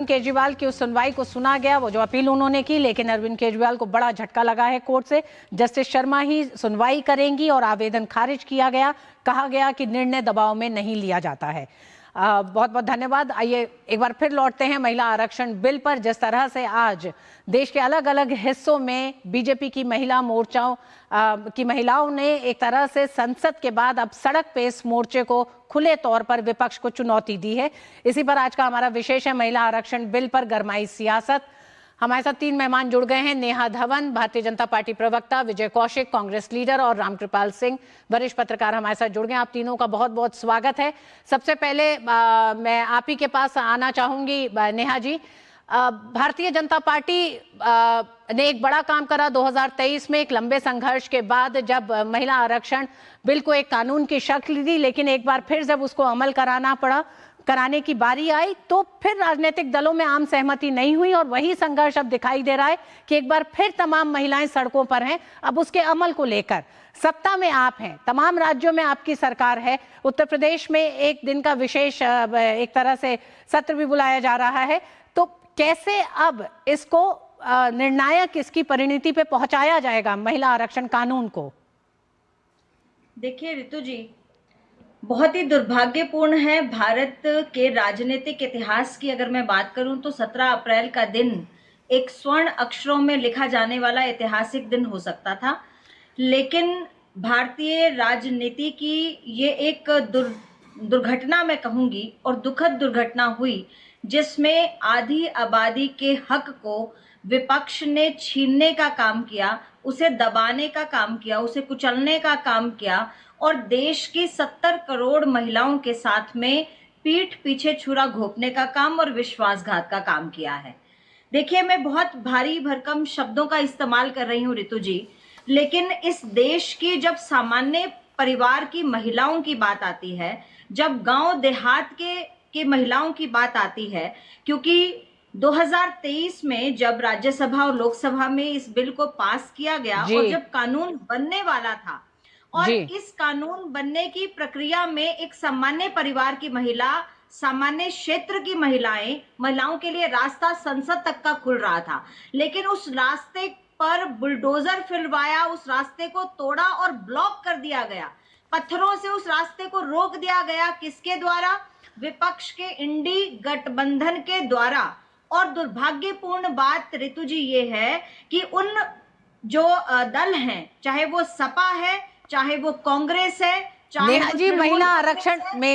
केजरीवाल की उस सुनवाई को सुना गया, वो जो अपील उन्होंने की, लेकिन अरविंद केजरीवाल को बड़ा झटका लगा है कोर्ट से। जस्टिस शर्मा ही सुनवाई करेंगी और आवेदन खारिज किया गया। कहा गया कि निर्णय दबाव में नहीं लिया जाता है। बहुत बहुत धन्यवाद। आइए एक बार फिर लौटते हैं महिला आरक्षण बिल पर। जिस तरह से आज देश के अलग अलग हिस्सों में बीजेपी की महिला मोर्चाओं की महिलाओं ने एक तरह से संसद के बाद अब सड़क पे इस मोर्चे को खुले तौर पर विपक्ष को चुनौती दी है। इसी पर आज का हमारा विशेष है, महिला आरक्षण बिल पर गरमाई सियासत। हमारे साथ 3 मेहमान जुड़ गए हैं। नेहा धवन, भारतीय जनता पार्टी प्रवक्ता, विजय कौशिक, कांग्रेस लीडर, और रामकृपाल सिंह, वरिष्ठ पत्रकार हमारे साथ जुड़ गए। आप तीनों का बहुत बहुत स्वागत है। सबसे पहले मैं आप ही के पास आना चाहूंगी नेहा जी। भारतीय जनता पार्टी ने एक बड़ा काम करा 2023 में, एक लंबे संघर्ष के बाद, जब महिला आरक्षण बिल को एक कानून की शक्ल दी, लेकिन एक बार फिर जब उसको अमल कराने की बारी आई तो फिर राजनीतिक दलों में आम सहमति नहीं हुई, और वही संघर्ष अब दिखाई दे रहा है कि एक बार फिर तमाम महिलाएं सड़कों पर हैं। अब उसके अमल को लेकर सत्ता में आप हैं, तमाम राज्यों में आपकी सरकार है, उत्तर प्रदेश में एक दिन का विशेष एक तरह से सत्र भी बुलाया जा रहा है। तो कैसे अब इसको निर्णायक इसकी परिणति पे पहुंचाया जाएगा महिला आरक्षण कानून को? देखिए ऋतु जी, बहुत ही दुर्भाग्यपूर्ण है। भारत के राजनीतिक इतिहास की अगर मैं बात करूं तो 17 अप्रैल का दिन एक स्वर्ण अक्षरों में लिखा जाने वाला ऐतिहासिक दिन हो सकता था, लेकिन भारतीय राजनीति की ये एक दुर्घटना मैं कहूंगी, और दुखद दुर्घटना हुई, जिसमें आधी आबादी के हक को विपक्ष ने छीनने का काम किया, उसे दबाने का काम किया, उसे कुचलने का काम किया, और देश की 70 करोड़ महिलाओं के साथ में पीठ पीछे छुरा घोंपने का काम और विश्वासघात का काम किया है। देखिए, मैं बहुत भारी भरकम शब्दों का इस्तेमाल कर रही हूँ ऋतु जी, लेकिन इस देश की जब सामान्य परिवार की महिलाओं की बात आती है, जब गांव देहात के महिलाओं की बात आती है, क्योंकि 2023 में जब राज्यसभा और लोकसभा में इस बिल को पास किया गया और जब कानून बनने वाला था, और इस कानून बनने की प्रक्रिया में एक सामान्य परिवार की महिला, सामान्य क्षेत्र की महिलाओं के लिए रास्ता संसद तक का खुल रहा था, लेकिन उस रास्ते पर बुलडोजर फिरवाया, उस रास्ते को तोड़ा और ब्लॉक कर दिया गया, पत्थरों से उस रास्ते को रोक दिया गया। किसके द्वारा? विपक्ष के इंडी गठबंधन के द्वारा। और दुर्भाग्यपूर्ण बात ऋतु जी ये है कि उन जो दल हैं, चाहे वो सपा है, चाहे वो कांग्रेस है, नेहा जी,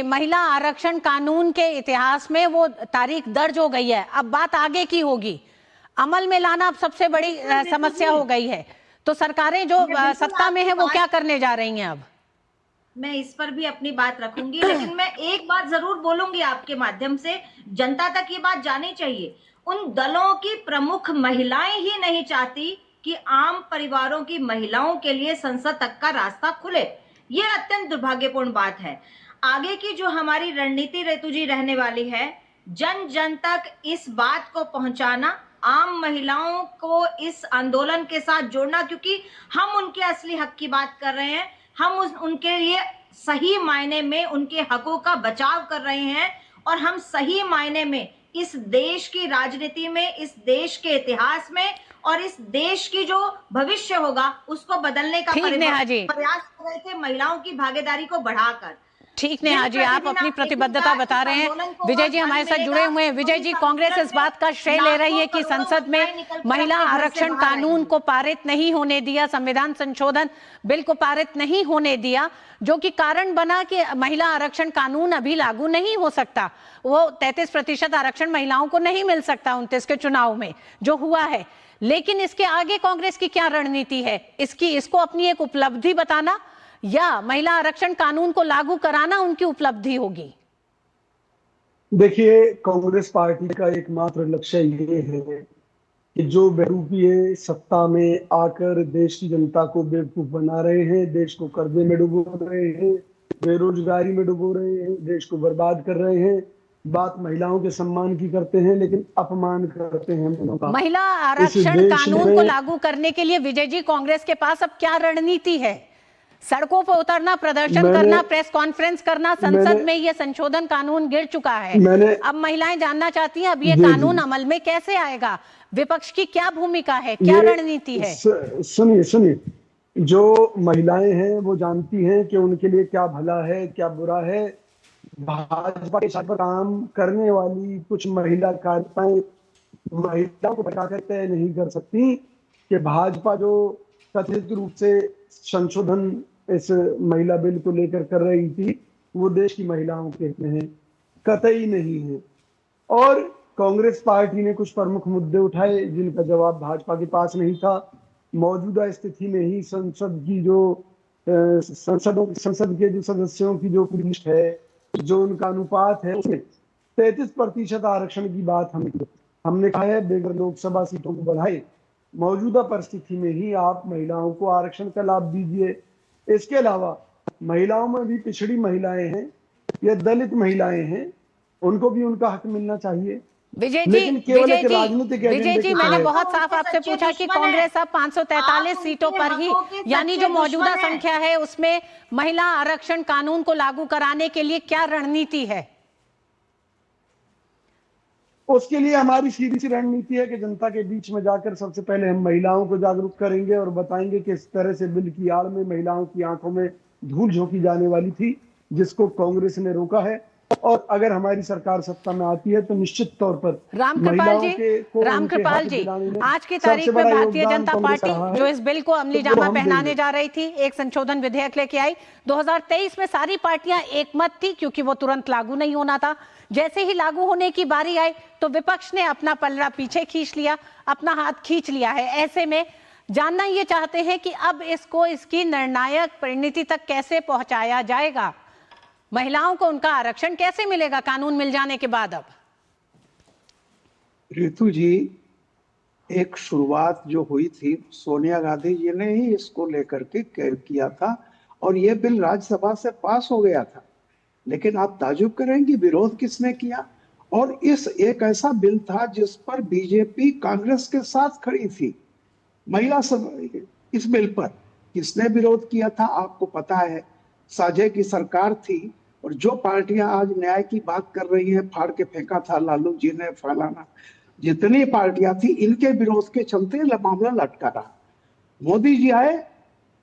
महिला आरक्षण कानून के इतिहास में वो तारीख दर्ज हो गई है। अब बात आगे की होगी, अमल में लाना अब सबसे बड़ी समस्या हो गई है। तो सरकारें जो सत्ता में है वो क्या करने जा रही हैं? अब मैं इस पर भी अपनी बात रखूंगी, लेकिन मैं एक बात जरूर बोलूंगी आपके माध्यम से, जनता तक ये बात जानी चाहिए। उन दलों की प्रमुख महिलाएं ही नहीं चाहती कि आम परिवारों की महिलाओं के लिए संसद तक का रास्ता खुले। ये अत्यंत दुर्भाग्यपूर्ण बात है। आगे की जो हमारी रणनीति ऋतु जी रहने वाली है, जन जन तक इस बात को पहुंचाना, आम महिलाओं को इस आंदोलन के साथ जोड़ना, क्योंकि हम उनके असली हक की बात कर रहे हैं। हम उनके लिए सही मायने में उनके हकों का बचाव कर रहे हैं, और हम सही मायने में इस देश की राजनीति में, इस देश के इतिहास में, और इस देश की जो भविष्य होगा उसको बदलने का प्रयास कर रहे थे, महिलाओं की भागीदारी को बढ़ाकर। ठीक नेहा जी, आप अपनी प्रतिबद्धता बता रहे हैं। विजय जी हमारे साथ जुड़े हुए हैं। विजय जी, कांग्रेस इस बात का श्रेय ले रही है कि संसद में महिला आरक्षण कानून को पारित नहीं होने दिया, संविधान संशोधन बिल को पारित नहीं होने दिया, जो कि कारण बना कि महिला आरक्षण कानून अभी लागू नहीं हो सकता। वो 33% आरक्षण महिलाओं को नहीं मिल सकता 29 के चुनाव में जो हुआ है। लेकिन इसके आगे कांग्रेस की क्या रणनीति है? इसको अपनी एक उपलब्धि बताना या महिला आरक्षण कानून को लागू कराना उनकी उपलब्धि होगी? देखिए, कांग्रेस पार्टी का एकमात्र लक्ष्य ये है कि जो बेवकूफी सत्ता में आकर देश की जनता को बेवकूफ बना रहे हैं, देश को कर्जे में डुबो रहे हैं, बेरोजगारी में डुबो रहे हैं, देश को बर्बाद कर रहे हैं, बात महिलाओं के सम्मान की करते हैं लेकिन अपमान करते हैं। महिला आरक्षण कानून को लागू करने के लिए विजय जी, कांग्रेस के पास अब क्या रणनीति है? सड़कों पर उतरना, प्रदर्शन करना, प्रेस कॉन्फ्रेंस करना, संसद में ये संशोधन कानून गिर चुका है। अब महिलाएं जानना चाहती हैं अब ये कानून अमल में कैसे आएगा, विपक्ष की क्या भूमिका है, क्या रणनीति है? सुनिए, जो महिलाएं हैं वो जानती हैं कि उनके लिए क्या भला है क्या बुरा है। भाजपा के साथ काम करने वाली कुछ महिला कार्यकर्ताएं महिलाओं को भटकाकर तय नहीं कर सकती कि भाजपा जो कथित रूप से संशोधन इस महिला बिल को लेकर कर रही थी वो देश की महिलाओं के हित में है, कतई नहीं है। और कांग्रेस पार्टी ने कुछ प्रमुख मुद्दे उठाए जिनका जवाब भाजपा के पास नहीं था। मौजूदा स्थिति में ही संसद के जो सदस्यों की जो लिस्ट है, जो उनका अनुपात है, उसमें 33% आरक्षण की बात हमने कहा है बेगर लोकसभा सीटों को बढ़ाए। मौजूदा परिस्थिति में ही आप महिलाओं को आरक्षण का लाभ दीजिए। इसके अलावा महिलाओं में भी पिछड़ी महिलाएं हैं या दलित महिलाएं हैं, उनको भी उनका हक मिलना चाहिए। विजय जी, मैंने बहुत साफ आपसे पूछा कि कांग्रेस अब 543 सीटों पर ही, यानी जो मौजूदा संख्या है उसमें महिला आरक्षण कानून को लागू कराने के लिए क्या रणनीति है? उसके लिए हमारी सीधी सी रणनीति है कि जनता के बीच में जाकर सबसे पहले हम महिलाओं को जागरूक करेंगे और बताएंगे कि इस तरह से बिल की आड़ में महिलाओं की आंखों में धूल झोंकी जाने वाली थी, जिसको कांग्रेस ने रोका है। और अगर हमारी सरकार सत्ता में आती है तो निश्चित तौर पर रामकृपाल जी, आज की तारीख में भारतीय जनता पार्टी जो इस बिल को अमली जामा पहनाने जा रही थी, एक संशोधन विधेयक लेके आई। 2023 में सारी पार्टियां एकमत थी क्योंकि वो तुरंत लागू नहीं होना था। जैसे ही लागू होने की बारी आई तो विपक्ष ने अपना पलड़ा पीछे खींच लिया, अपना हाथ खींच लिया है। ऐसे में जानना ये चाहते हैं कि अब इसको इसकी निर्णायक परिणति तक कैसे पहुंचाया जाएगा, महिलाओं को उनका आरक्षण कैसे मिलेगा कानून मिल जाने के बाद? अब ऋतु जी, एक शुरुआत जो हुई थी सोनिया गांधी जी ने ही इसको लेकर के किया था और ये बिल राज्यसभा से पास हो गया था। लेकिन आप ताजुब करेंगे विरोध किसने किया? और इस एक ऐसा बिल था जिस पर बीजेपी कांग्रेस के साथ खड़ी थी। महिला इस बिल पर किसने विरोध किया था आपको पता है, साझे की सरकार थी। और जो पार्टियां आज न्याय की बात कर रही हैं, फाड़ के फेंका था लालू जी ने, फलाना, जितनी पार्टियां थी इनके विरोध के चलते मामला लटका रहा। मोदी जी आए,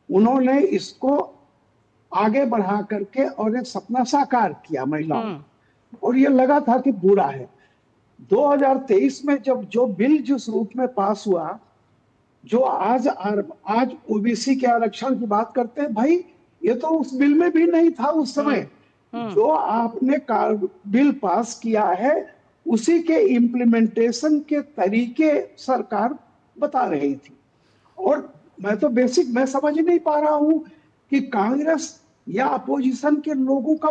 उन्होंने इसको आगे बढ़ा करके और एक सपना साकार किया महिलाओं, और ये लगा था कि बुरा है। 2023 में जब जो बिल जिस रूप में पास हुआ, जो आज ओबीसी के आरक्षण की बात करते हैं, भाई ये तो उस बिल में भी नहीं था उस समय। जो आपने बिल पास किया है उसी के इम्प्लीमेंटेशन के तरीके सरकार बता रही थी। और मैं तो मैं समझ नहीं पा रहा हूं कि कांग्रेस या अपोजिशन के लोगों का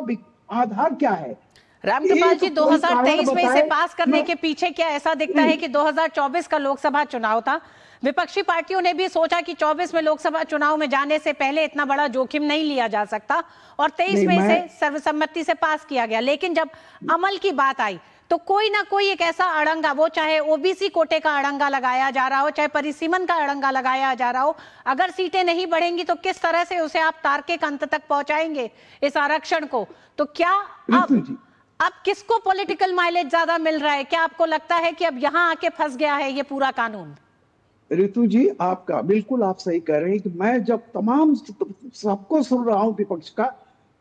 आधार क्या है। रामकृपाल जी, 2023 में इसे पास करने के पीछे क्या ऐसा दिखता है कि 2024 का लोकसभा चुनाव था, विपक्षी पार्टियों ने भी सोचा कि 24 में लोकसभा चुनाव में जाने से पहले इतना बड़ा जोखिम नहीं लिया जा सकता और 23 में इसे सर्वसम्मति से पास किया गया। लेकिन जब अमल की बात आई तो कोई ना कोई एक ऐसा अड़ंगा, वो चाहे ओबीसी कोटे का अड़ंगा लगाया जा रहा हो, चाहे परिसीमन का अड़ंगा लगाया जा रहा हो, अगर सीटें नहीं बढ़ेंगी तो किस तरह से उसे आप तार्किक अंत तक पहुंचाएंगे इस आरक्षण को? तो क्या अब किसको पॉलिटिकल माइलेज ज्यादा मिल रहा है? क्या आपको लगता है कि अब यहां आके फंस गया है ये पूरा कानून? ऋतु जी, आपका बिल्कुल आप सही कह रहे हैं कि मैं जब तमाम सबको सुन रहा हूं विपक्ष का,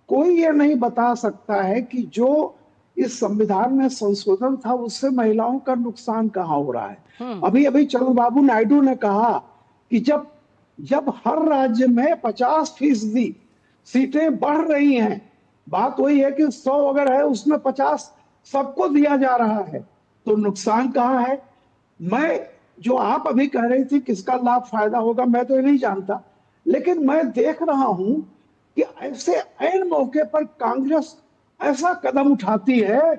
कोई ये नहीं बता सकता है कि जो इस संविधान में संशोधन था उससे महिलाओं का नुकसान कहाँ हो रहा है। अभी चंद्रबाबू नायडू ने कहा कि जब हर राज्य में 50% सीटें बढ़ रही हैं, बात वही है कि 100 अगर है उसमें 50 सबको दिया जा रहा है, तो नुकसान कहाँ है? जो आप अभी कह रही थी किसका लाभ फायदा होगा, मैं तो ये नहीं जानता, लेकिन मैं देख रहा हूं कि ऐसे ऐन मौके पर कांग्रेस ऐसा कदम उठाती है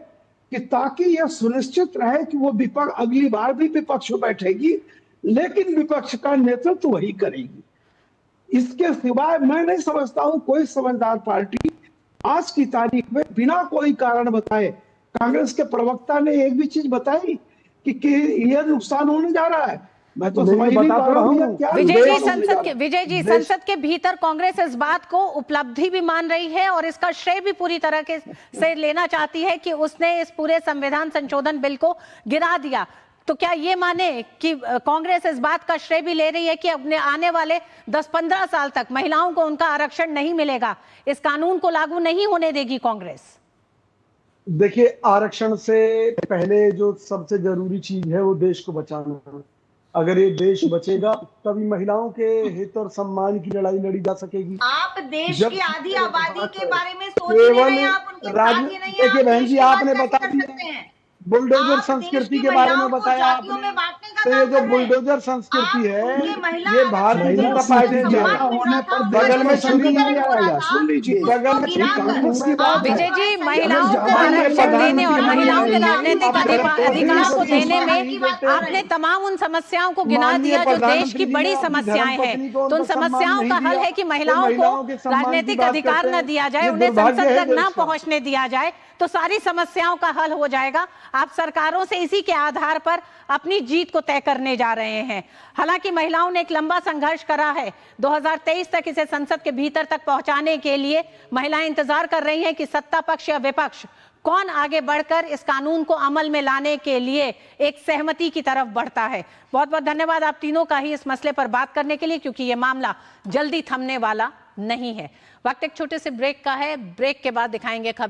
कि ताकि यह सुनिश्चित रहे कि वो विपक्ष अगली बार भी विपक्ष में बैठेगी, लेकिन विपक्ष का नेतृत्व वही करेगी। इसके सिवाय मैं नहीं समझता हूं कोई समझदार पार्टी आज की तारीख में बिना कोई कारण बताए, कांग्रेस के प्रवक्ता ने एक भी चीज बताई कि यह नुकसान होने जा रहा है। मैं तो नहीं, समझ नहीं बता पा तो रहा हूँ रहा ये हूँ। क्या विजय देश जी, होने जा संसद रहा के है। विजय जी, देश- संसद के भीतर कांग्रेस इस बात को उपलब्धि भी मान रही है और इसका श्रेय भी पूरी तरह के से लेना चाहती है कि उसने इस पूरे संविधान संशोधन बिल को गिरा दिया। तो क्या ये माने कि कांग्रेस इस बात का श्रेय भी ले रही है कि अपने आने वाले 10-15 साल तक महिलाओं को उनका आरक्षण नहीं मिलेगा, इस कानून को लागू नहीं होने देगी कांग्रेस? देखिए, आरक्षण से पहले जो सबसे जरूरी चीज है वो देश को बचाना है। अगर ये देश बचेगा तभी महिलाओं के हित और सम्मान की लड़ाई लड़ी जा सकेगी। आप देश जब की आधी ये आबादी बात के है, बारे में सोच ही नहीं केवल रहे हैं, आप उनके राज साथ ही नहीं है, देखिए आप बहन देश जी, की बात आपने कैसे बता कर दिया सकते हैं? बुलडोजर आप देश संस्कृति की के बारे में महिलाओं को बताया जातियों आपने। में बांटने का तो ये काम जो कर रहे हैं। बुलडोजर आप संस्कृति है, उनके महिला ये आरक्षण भारतीय जो जनता उनका पार्टी सम्मान ज्यादा मिल होने रहा था, पर उनका बगल जो में सशक्तिकरण हो रहा आएगा। था, सुन लीजिए, बगल में उसको गिराकर कांग्रेस की बात आप है। विजय जी, ऐसा महिलाओं ही को कर रहे हैं। आरक्षण देने और महिलाओं के राजनीतिक अधिकार को देने में आपने तमाम उन समस्याओं को गिना दिया जो देश की बड़ी समस्याएं हैं। तो उन समस्याओं का हल है कि महिलाओं को राजनीतिक अधिकार न दिया जाए, उन्हें संसद तक न पहुंचने दिया जाए, तो सारी समस्याओं का हल हो जाएगा। आप सरकारों से इसी के आधार पर अपनी जीत को तय करने जा रहे हैं। हालांकि महिलाओं ने एक लंबा संघर्ष करा है। 2023 तक इसे संसद के भीतर तक पहुंचाने के लिए महिलाएं इंतजार कर रही हैं कि सत्ता पक्ष या विपक्ष कौन आगे बढ़कर इस कानून को अमल में लाने के लिए एक सहमति की तरफ बढ़ता है। बहुत बहुत धन्यवाद आप तीनों का ही इस मसले पर बात करने के लिए, क्योंकि ये मामला जल्दी थमने वाला नहीं है। वक्त एक छोटे से ब्रेक का है, ब्रेक के बाद दिखाएंगे खबर।